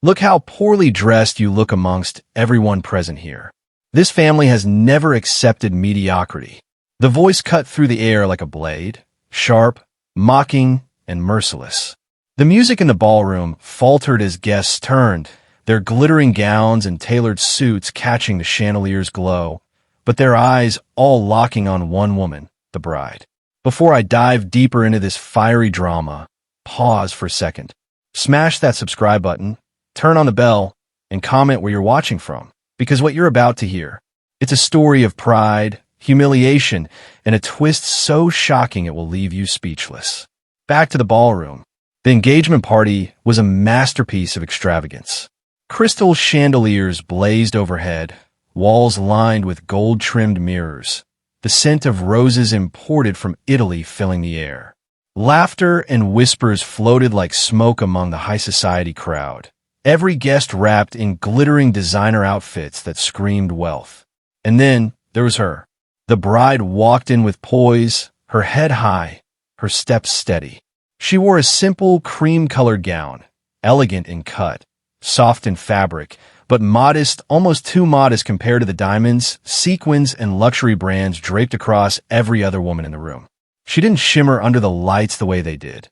Look how poorly dressed you look amongst everyone present here. This family has never accepted mediocrity. The voice cut through the air like a blade, sharp, mocking, and merciless. The music in the ballroom faltered as guests turned, their glittering gowns and tailored suits catching the chandelier's glow, but their eyes all locking on one woman, the bride. Before I dive deeper into this fiery drama, pause for a second. Smash that subscribe button, turn on the bell, and comment where you're watching from, because what you're about to hear, it's a story of pride, humiliation, and a twist so shocking it will leave you speechless. Back to the ballroom. The engagement party was a masterpiece of extravagance. Crystal chandeliers blazed overhead, walls lined with gold-trimmed mirrors, the scent of roses imported from Italy filling the air. Laughter and whispers floated like smoke among the high society crowd, every guest wrapped in glittering designer outfits that screamed wealth. And then there was her. The bride walked in with poise, her head high, her steps steady. She wore a simple cream-colored gown, elegant in cut, soft in fabric, but modest, almost too modest compared to the diamonds, sequins, and luxury brands draped across every other woman in the room. She didn't shimmer under the lights the way they did.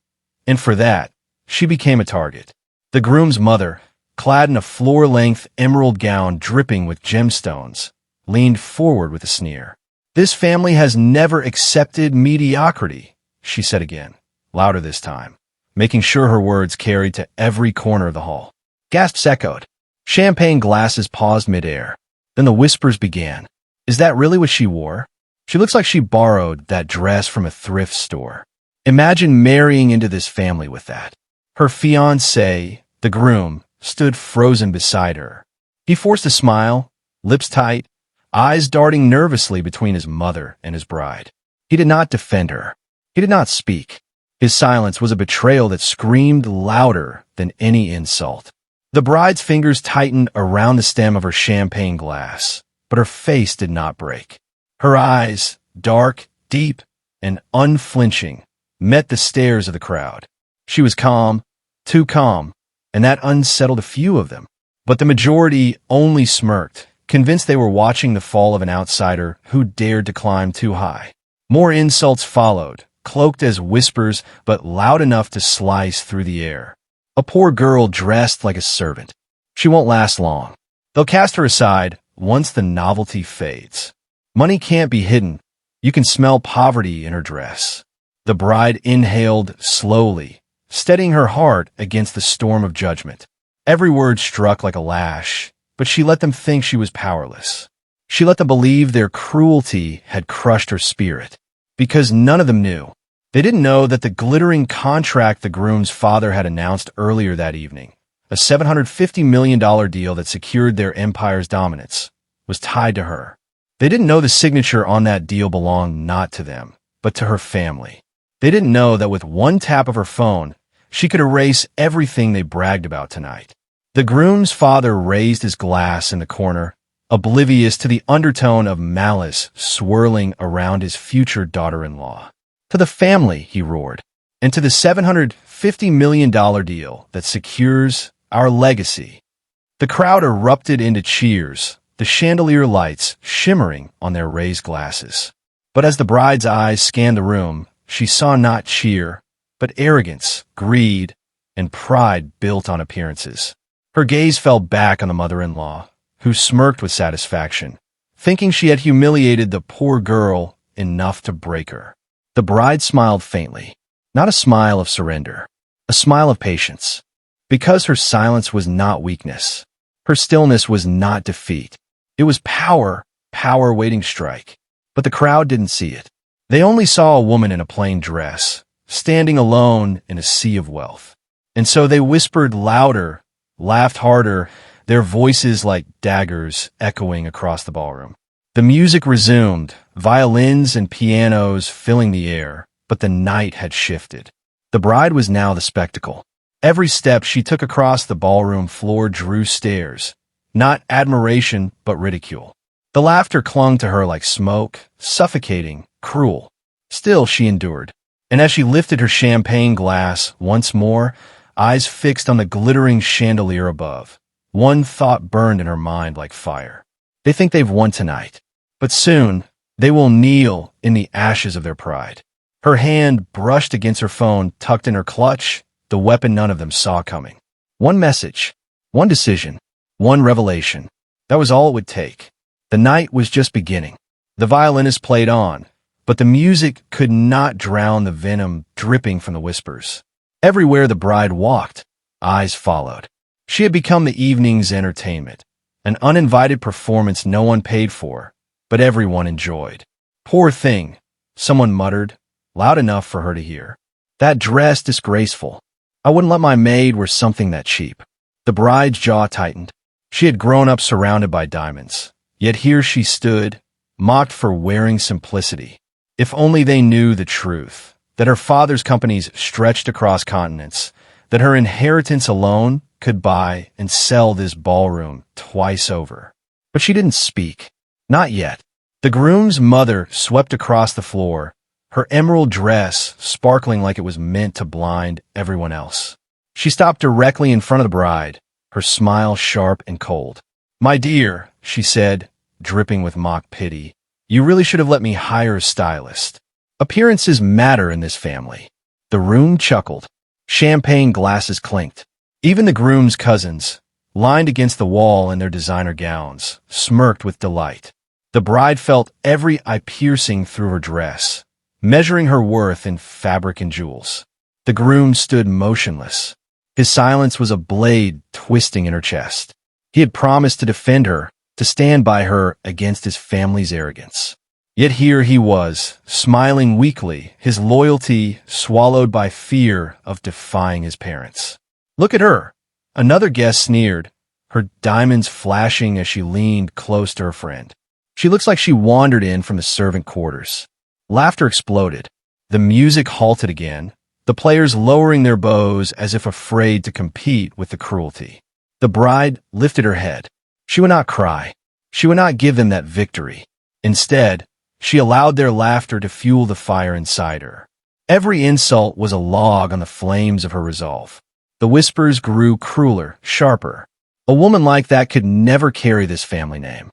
And for that, she became a target. The groom's mother, clad in a floor-length emerald gown dripping with gemstones, leaned forward with a sneer. "This family has never accepted mediocrity," she said again, louder this time, making sure her words carried to every corner of the hall. Gasps echoed. Champagne glasses paused midair. Then the whispers began. "Is that really what she wore? She looks like she borrowed that dress from a thrift store. Imagine marrying into this family with that." Her fiancé, the groom, stood frozen beside her. He forced a smile, lips tight, eyes darting nervously between his mother and his bride. He did not defend her. He did not speak. His silence was a betrayal that screamed louder than any insult. The bride's fingers tightened around the stem of her champagne glass, but her face did not break. Her eyes, dark, deep, and unflinching, met the stares of the crowd. She was calm, too calm, and that unsettled a few of them. But the majority only smirked, convinced they were watching the fall of an outsider who dared to climb too high. More insults followed, cloaked as whispers but loud enough to slice through the air. "A poor girl dressed like a servant. She won't last long. They'll cast her aside once the novelty fades. Money can't be hidden. You can smell poverty in her dress." The bride inhaled slowly, steadying her heart against the storm of judgment. Every word struck like a lash, but she let them think she was powerless. She let them believe their cruelty had crushed her spirit. Because none of them knew. They didn't know that the glittering contract the groom's father had announced earlier that evening, a $750 million deal that secured their empire's dominance, was tied to her. They didn't know the signature on that deal belonged not to them, but to her family. They didn't know that with one tap of her phone, she could erase everything they bragged about tonight. The groom's father raised his glass in the corner, oblivious to the undertone of malice swirling around his future daughter-in-law. "To the family," he roared, "and to the $750 million deal that secures our legacy." The crowd erupted into cheers, the chandelier lights shimmering on their raised glasses. But as the bride's eyes scanned the room, she saw not cheer, but arrogance, greed, and pride built on appearances. Her gaze fell back on the mother-in-law, who smirked with satisfaction, thinking she had humiliated the poor girl enough to break her. The bride smiled faintly, not a smile of surrender, a smile of patience, because her silence was not weakness. Her stillness was not defeat. It was power waiting to strike. But the crowd didn't see it. They only saw a woman in a plain dress, standing alone in a sea of wealth. And so they whispered louder, laughed harder, their voices like daggers echoing across the ballroom. The music resumed, violins and pianos filling the air, but the night had shifted. The bride was now the spectacle. Every step she took across the ballroom floor drew stares, not admiration but ridicule. The laughter clung to her like smoke, suffocating, cruel. Still she endured. And as she lifted her champagne glass once more, eyes fixed on the glittering chandelier above. One thought burned in her mind like fire. They think they've won tonight, but soon they will kneel in the ashes of their pride. Her hand brushed against her phone, tucked in her clutch, the weapon none of them saw coming. One message, one decision, one revelation. That was all it would take. The night was just beginning. The violinist played on, but the music could not drown the venom dripping from the whispers. Everywhere the bride walked, eyes followed. She had become the evening's entertainment, an uninvited performance no one paid for, but everyone enjoyed. Poor thing, someone muttered, loud enough for her to hear. That dress disgraceful. I wouldn't let my maid wear something that cheap. The bride's jaw tightened. She had grown up surrounded by diamonds, yet here she stood, mocked for wearing simplicity. If only they knew the truth, that her father's companies stretched across continents, that her inheritance alone could buy and sell this ballroom twice over. But she didn't speak. Not yet. The groom's mother swept across the floor, her emerald dress sparkling like it was meant to blind everyone else. She stopped directly in front of the bride, her smile sharp and cold. "My dear," she said, dripping with mock pity, "you really should have let me hire a stylist. Appearances matter in this family." The room chuckled. Champagne glasses clinked. Even the groom's cousins, lined against the wall in their designer gowns, smirked with delight. The bride felt every eye piercing through her dress, measuring her worth in fabric and jewels. The groom stood motionless. His silence was a blade twisting in her chest. He had promised to defend her, to stand by her against his family's arrogance. Yet here he was, smiling weakly, his loyalty swallowed by fear of defying his parents. "Look at her," another guest sneered, her diamonds flashing as she leaned close to her friend. "She looks like she wandered in from the servant quarters." Laughter exploded. The music halted again, the players lowering their bows as if afraid to compete with the cruelty. The bride lifted her head. She would not cry. She would not give them that victory. Instead, she allowed their laughter to fuel the fire inside her. Every insult was a log on the flames of her resolve. The whispers grew crueler, sharper. A woman like that could never carry this family name.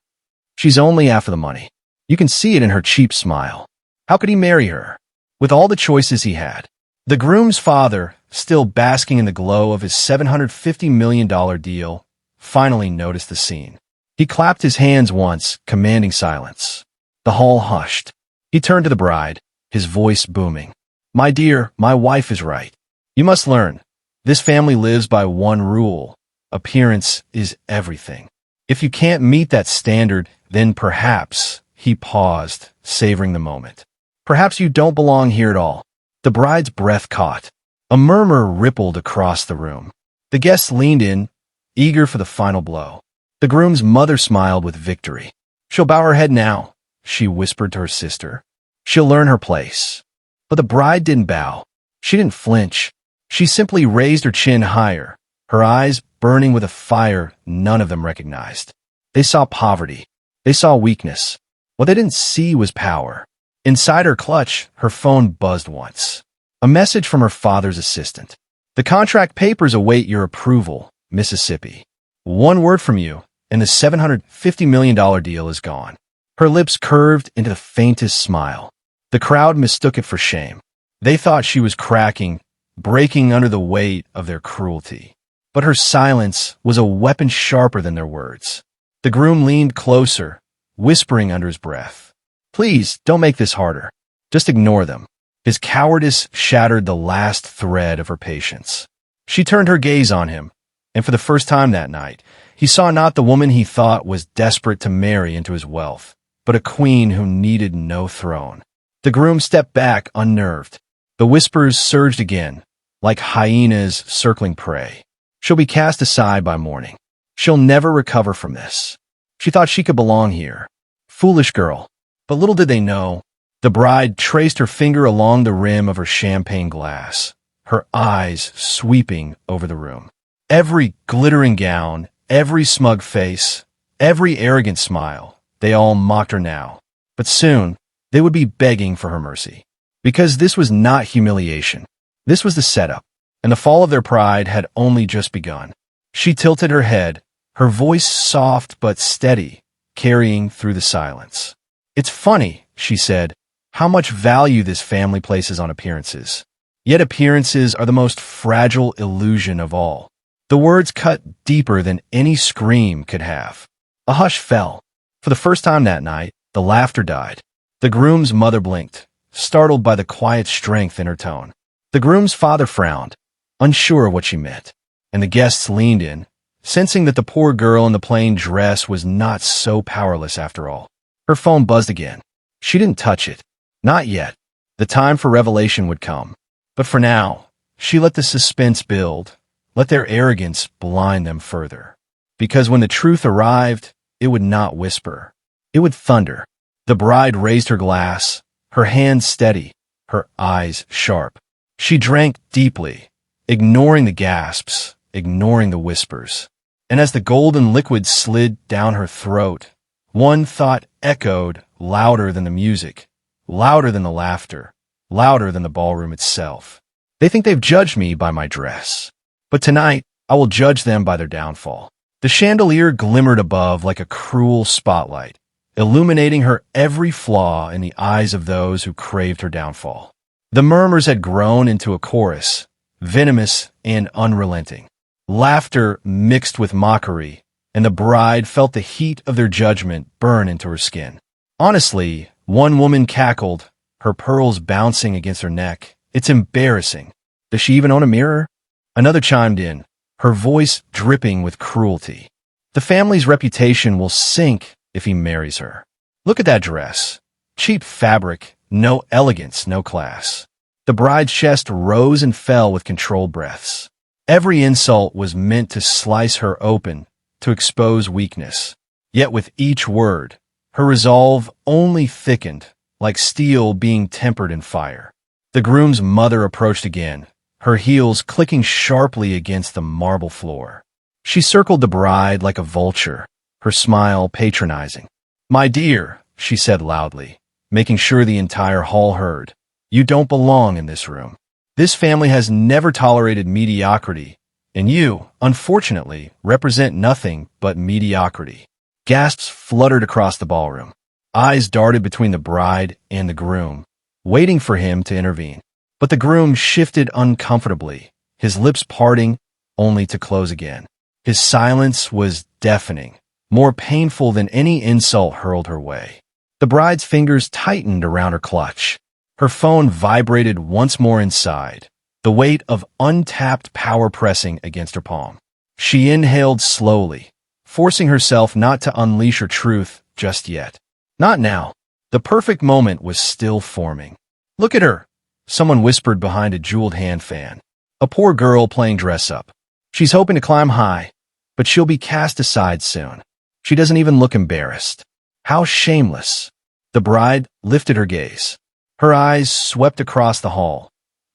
She's only after the money. You can see it in her cheap smile. How could he marry her? With all the choices he had. The groom's father, still basking in the glow of his $750 million deal, finally noticed the scene. He clapped his hands once, commanding silence. The hall hushed. He turned to the bride, his voice booming. "My dear, my wife is right. You must learn. This family lives by one rule. Appearance is everything. If you can't meet that standard, then perhaps," he paused, savoring the moment, "perhaps you don't belong here at all." The bride's breath caught. A murmur rippled across the room. The guests leaned in, eager for the final blow. The groom's mother smiled with victory. "She'll bow her head now," she whispered to her sister. "She'll learn her place." But the bride didn't bow. She didn't flinch. She simply raised her chin higher, her eyes burning with a fire none of them recognized. They saw poverty. They saw weakness. What they didn't see was power. Inside her clutch, her phone buzzed once. A message from her father's assistant. "The contract papers await your approval, Mississippi. One word from you, and the $750 million deal is gone." Her lips curved into the faintest smile. The crowd mistook it for shame. They thought she was cracking, breaking under the weight of their cruelty. But her silence was a weapon sharper than their words. The groom leaned closer, whispering under his breath, "Please, don't make this harder. Just ignore them." His cowardice shattered the last thread of her patience. She turned her gaze on him, and for the first time that night, he saw not the woman he thought was desperate to marry into his wealth, but a queen who needed no throne. The groom stepped back, unnerved. The whispers surged again, like hyenas circling prey. "She'll be cast aside by morning. She'll never recover from this. She thought she could belong here. Foolish girl." But little did they know, the bride traced her finger along the rim of her champagne glass, her eyes sweeping over the room. Every glittering gown, every smug face, every arrogant smile, they all mocked her now. But soon, they would be begging for her mercy. Because this was not humiliation. This was the setup. and the fall of their pride had only just begun. She tilted her head, her voice soft but steady, carrying through the silence. "It's funny," she said, "how much value this family places on appearances. Yet appearances are the most fragile illusion of all." The words cut deeper than any scream could have. A hush fell. For the first time that night, the laughter died. The groom's mother blinked, startled by the quiet strength in her tone. The groom's father frowned, unsure of what she meant, and the guests leaned in, sensing that the poor girl in the plain dress was not so powerless after all. Her phone buzzed again. She didn't touch it. Not yet. The time for revelation would come. But for now, she let the suspense build, let their arrogance blind them further. Because when the truth arrived, it would not whisper. It would thunder. The bride raised her glass, her hands steady, her eyes sharp. She drank deeply, ignoring the gasps, ignoring the whispers. And as the golden liquid slid down her throat, one thought echoed louder than the music, louder than the laughter, louder than the ballroom itself. "They think they've judged me by my dress. But tonight, I will judge them by their downfall." The chandelier glimmered above like a cruel spotlight, illuminating her every flaw in the eyes of those who craved her downfall. The murmurs had grown into a chorus, venomous and unrelenting. Laughter mixed with mockery, and the bride felt the heat of their judgment burn into her skin. Honestly, one woman cackled, her pearls bouncing against her neck. "It's embarrassing. Does she even own a mirror?" Another chimed in, her voice dripping with cruelty. "The family's reputation will sink if he marries her. Look at that dress. Cheap fabric, no elegance, no class." The bride's chest rose and fell with controlled breaths. Every insult was meant to slice her open, to expose weakness. Yet with each word, her resolve only thickened, like steel being tempered in fire. The groom's mother approached again, her heels clicking sharply against the marble floor. She circled the bride like a vulture, her smile patronizing. "My dear," she said loudly, making sure the entire hall heard, "you don't belong in this room. This family has never tolerated mediocrity, and you, unfortunately, represent nothing but mediocrity." Gasps fluttered across the ballroom. Eyes darted between the bride and the groom, waiting for him to intervene. But the groom shifted uncomfortably, his lips parting, only to close again. His silence was deafening, more painful than any insult hurled her way. The bride's fingers tightened around her clutch. Her phone vibrated once more inside, the weight of untapped power pressing against her palm. She inhaled slowly, forcing herself not to unleash her truth just yet. Not now. The perfect moment was still forming. "Look at her," someone whispered behind a jeweled hand fan. "A poor girl playing dress-up. She's hoping to climb high, but she'll be cast aside soon. She doesn't even look embarrassed. How shameless." The bride lifted her gaze. Her eyes swept across the hall.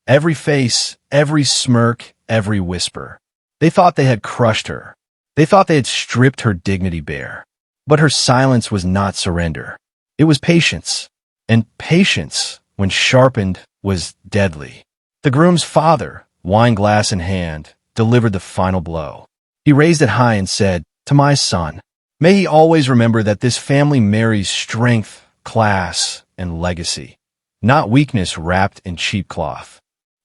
Every face, every smirk, every whisper. They thought they had crushed her. They thought they had stripped her dignity bare. But her silence was not surrender. It was patience. And patience, when sharpened, was deadly. The groom's father, wine glass in hand, delivered the final blow. He raised it high and said, "To my son, may he always remember that this family marries strength, class, and legacy, not weakness wrapped in cheap cloth."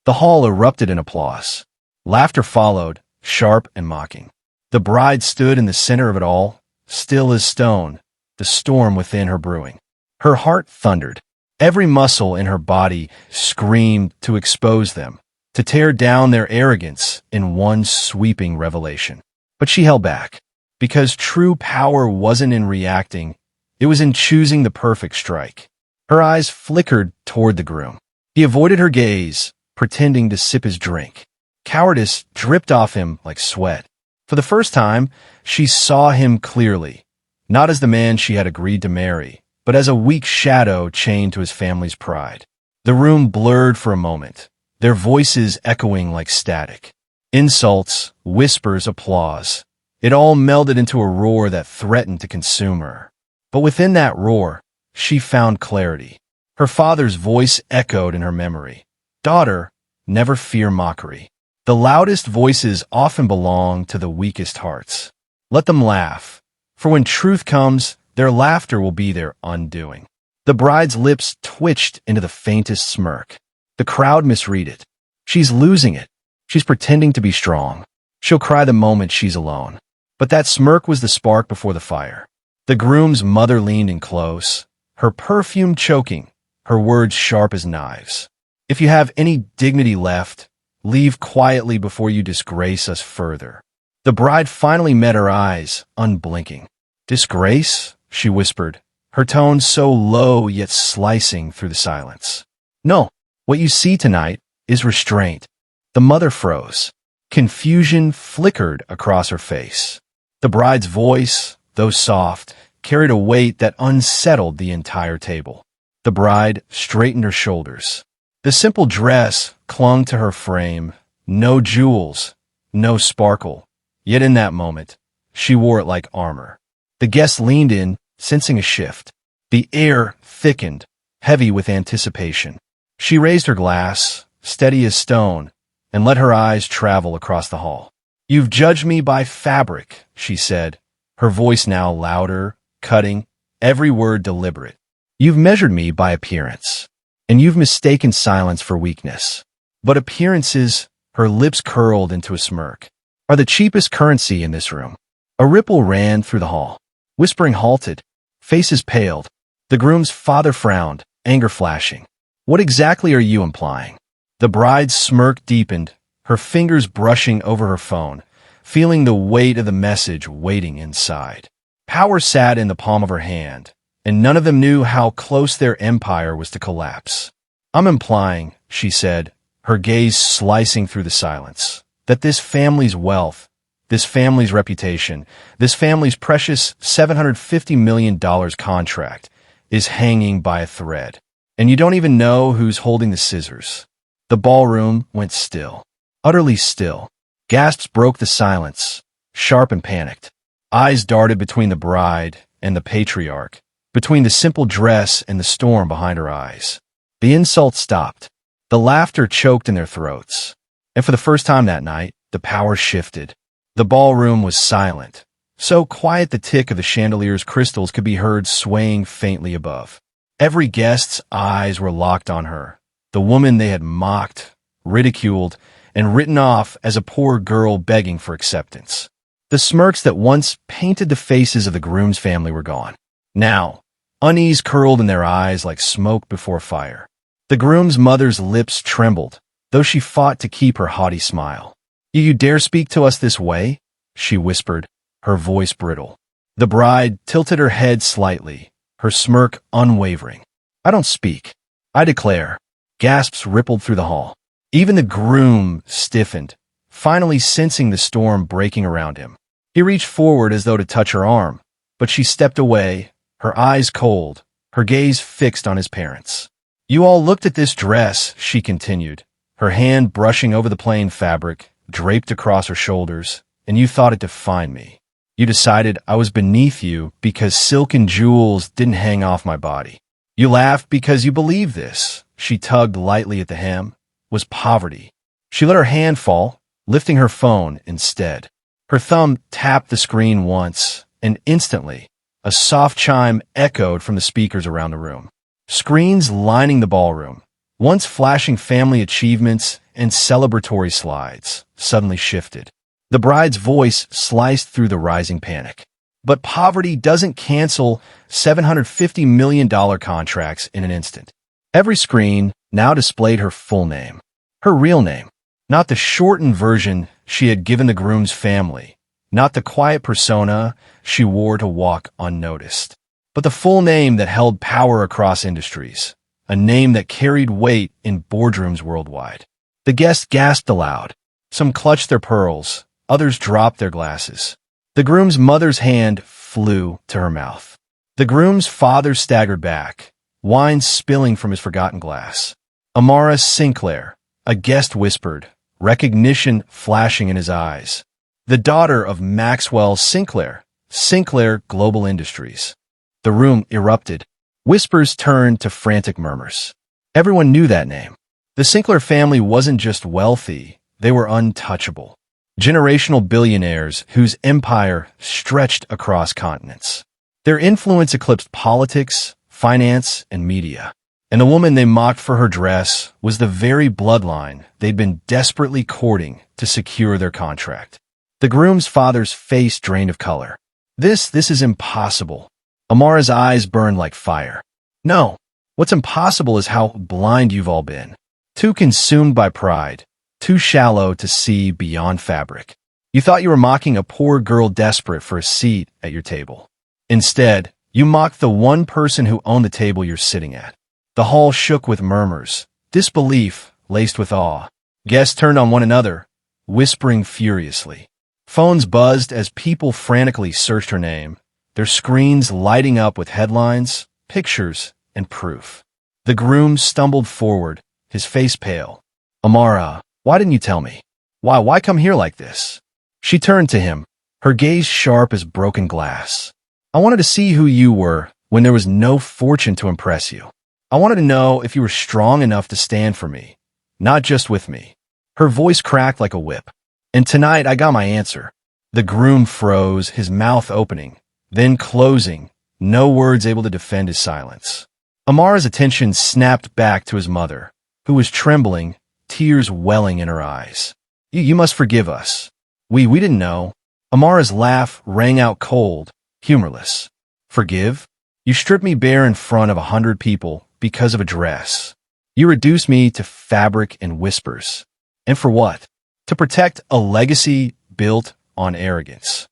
The hall erupted in applause. Laughter followed, sharp and mocking. The bride stood in the center of it all, still as stone, the storm within her brewing. Her heart thundered. Every muscle in her body screamed to expose them, to tear down their arrogance in one sweeping revelation. But she held back, because true power wasn't in reacting, it was in choosing the perfect strike. Her eyes flickered toward the groom. He avoided her gaze, pretending to sip his drink. Cowardice dripped off him like sweat. For the first time, she saw him clearly, not as the man she had agreed to marry, but as a weak shadow chained to his family's pride. The room blurred for a moment, their voices echoing like static. Insults, whispers, applause. It all melded into a roar that threatened to consume her. But within that roar, she found clarity. Her father's voice echoed in her memory. "Daughter, never fear mockery. The loudest voices often belong to the weakest hearts. Let them laugh, for when truth comes, their laughter will be their undoing. The bride's lips twitched into the faintest smirk. The crowd misread it. She's losing it. She's pretending to be strong. She'll cry the moment she's alone. But that smirk was the spark before the fire. The groom's mother leaned in close, her perfume choking, her words sharp as knives. If you have any dignity left, leave quietly before you disgrace us further. The bride finally met her eyes, unblinking. Disgrace? She whispered, her tone so low yet slicing through the silence. No, what you see tonight is restraint. The mother froze. Confusion flickered across her face. The bride's voice, though soft, carried a weight that unsettled the entire table. The bride straightened her shoulders. The simple dress clung to her frame, no jewels, no sparkle. Yet in that moment, she wore it like armor. The guests leaned in, sensing a shift. The air thickened, heavy with anticipation. She raised her glass, steady as stone, and let her eyes travel across the hall. You've judged me by fabric, she said, her voice now louder, cutting, every word deliberate. You've measured me by appearance, and you've mistaken silence for weakness. But appearances, her lips curled into a smirk, are the cheapest currency in this room. A ripple ran through the hall. Whispering halted. Faces paled. The groom's father frowned, anger flashing. What exactly are you implying? The bride's smirk deepened, her fingers brushing over her phone, feeling the weight of the message waiting inside. Power sat in the palm of her hand, and none of them knew how close their empire was to collapse. I'm implying, she said, her gaze slicing through the silence, that this family's wealth, this family's reputation, this family's precious $750 million contract is hanging by a thread. And you don't even know who's holding the scissors. The ballroom went still, utterly still. Gasps broke the silence, sharp and panicked. Eyes darted between the bride and the patriarch, between the simple dress and the storm behind her eyes. The insults stopped. The laughter choked in their throats. And for the first time that night, the power shifted. The ballroom was silent, so quiet the tick of the chandelier's crystals could be heard swaying faintly above. Every guest's eyes were locked on her, the woman they had mocked, ridiculed, and written off as a poor girl begging for acceptance. The smirks that once painted the faces of the groom's family were gone. Now, unease curled in their eyes like smoke before fire. The groom's mother's lips trembled, though she fought to keep her haughty smile. You dare speak to us this way? She whispered, her voice brittle. The bride tilted her head slightly, her smirk unwavering. I don't speak. I declare. Gasps rippled through the hall. Even the groom stiffened, finally sensing the storm breaking around him. He reached forward as though to touch her arm, but she stepped away, her eyes cold, her gaze fixed on his parents. You all looked at this dress, she continued, her hand brushing over the plain fabric, draped across her shoulders, and you thought it defined me. You decided I was beneath you because silk and jewels didn't hang off my body. You laughed because you believed this, she tugged lightly at the hem, was poverty. She let her hand fall, lifting her phone instead. Her thumb tapped the screen once, and instantly, a soft chime echoed from the speakers around the room. Screens lining the ballroom, once flashing family achievements and celebratory slides, suddenly shifted. The bride's voice sliced through the rising panic. But poverty doesn't cancel $750 million contracts in an instant. Every screen now displayed her full name, her real name, not the shortened version she had given the groom's family, not the quiet persona she wore to walk unnoticed, but the full name that held power across industries, a name that carried weight in boardrooms worldwide. The guests gasped aloud. Some clutched their pearls, others dropped their glasses. The groom's mother's hand flew to her mouth. The groom's father staggered back, wine spilling from his forgotten glass. Amara Sinclair, a guest whispered, recognition flashing in his eyes. The daughter of Maxwell Sinclair, Sinclair Global Industries. The room erupted. Whispers turned to frantic murmurs. Everyone knew that name. The Sinclair family wasn't just wealthy, they were untouchable. Generational billionaires whose empire stretched across continents. Their influence eclipsed politics, finance, and media. And the woman they mocked for her dress was the very bloodline they'd been desperately courting to secure their contract. The groom's father's face drained of color. This is impossible. Amara's eyes burned like fire. No, what's impossible is how blind you've all been. Too consumed by pride, too shallow to see beyond fabric. You thought you were mocking a poor girl desperate for a seat at your table. Instead, you mocked the one person who owned the table you're sitting at. The hall shook with murmurs, disbelief laced with awe. Guests turned on one another, whispering furiously. Phones buzzed as people frantically searched her name, their screens lighting up with headlines, pictures, and proof. The groom stumbled forward, his face pale. Amara, why didn't you tell me? Why come here like this? She turned to him, her gaze sharp as broken glass. I wanted to see who you were when there was no fortune to impress you. I wanted to know if you were strong enough to stand for me, not just with me. Her voice cracked like a whip. And tonight I got my answer. The groom froze, his mouth opening, then closing, no words able to defend his silence. Amara's attention snapped back to his mother, who was trembling, tears welling in her eyes. You must forgive us. We didn't know. Amara's laugh rang out cold, humorless. Forgive? You stripped me bare in front of 100 people because of a dress. You reduced me to fabric and whispers. And for what? To protect a legacy built on arrogance.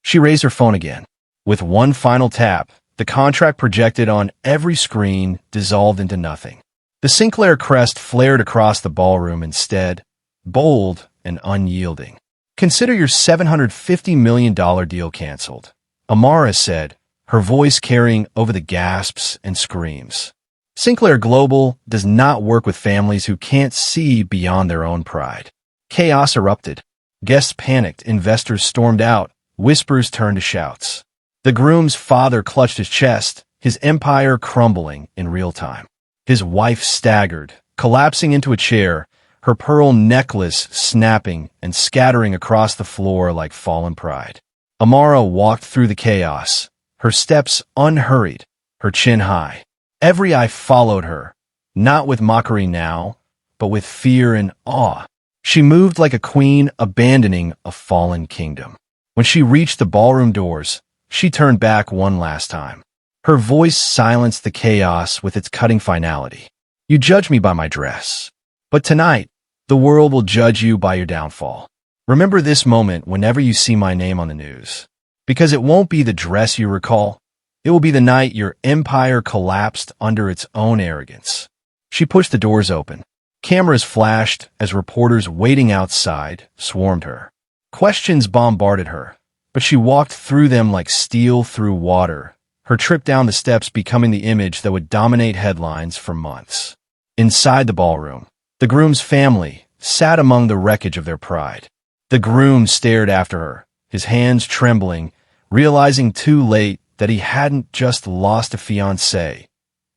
She raised her phone again. With one final tap, the contract projected on every screen dissolved into nothing. The Sinclair crest flared across the ballroom instead, bold and unyielding. Consider your $750 million deal canceled, Amara said, her voice carrying over the gasps and screams. Sinclair Global does not work with families who can't see beyond their own pride. Chaos erupted. Guests panicked, investors stormed out, whispers turned to shouts. The groom's father clutched his chest, his empire crumbling in real time. His wife staggered, collapsing into a chair, her pearl necklace snapping and scattering across the floor like fallen pride. Amara walked through the chaos, her steps unhurried, her chin high. Every eye followed her, not with mockery now, but with fear and awe. She moved like a queen abandoning a fallen kingdom. When she reached the ballroom doors, she turned back one last time. Her voice silenced the chaos with its cutting finality. You judge me by my dress. But tonight, the world will judge you by your downfall. Remember this moment whenever you see my name on the news. Because it won't be the dress you recall. It will be the night your empire collapsed under its own arrogance. She pushed the doors open. Cameras flashed as reporters waiting outside swarmed her. Questions bombarded her, but she walked through them like steel through water, her trip down the steps becoming the image that would dominate headlines for months. Inside the ballroom, the groom's family sat among the wreckage of their pride. The groom stared after her, his hands trembling, realizing too late that he hadn't just lost a fiancée,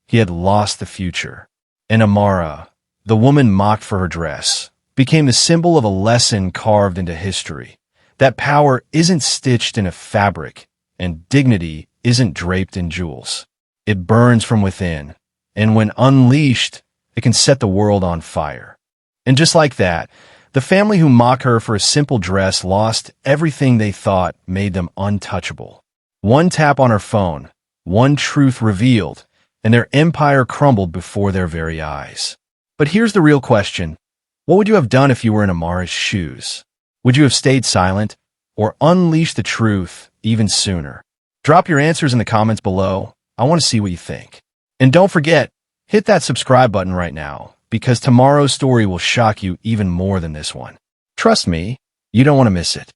he had lost the future. And Amara, the woman mocked for her dress, became the symbol of a lesson carved into history. That power isn't stitched in a fabric, and dignity isn't draped in jewels. It burns from within, and when unleashed, it can set the world on fire. And just like that, the family who mock her for a simple dress lost everything they thought made them untouchable. One tap on her phone, one truth revealed, and their empire crumbled before their very eyes. But here's the real question. What would you have done if you were in Amara's shoes? Would you have stayed silent or unleashed the truth even sooner? Drop your answers in the comments below. I want to see what you think. And don't forget, hit that subscribe button right now, because tomorrow's story will shock you even more than this one. Trust me, you don't want to miss it.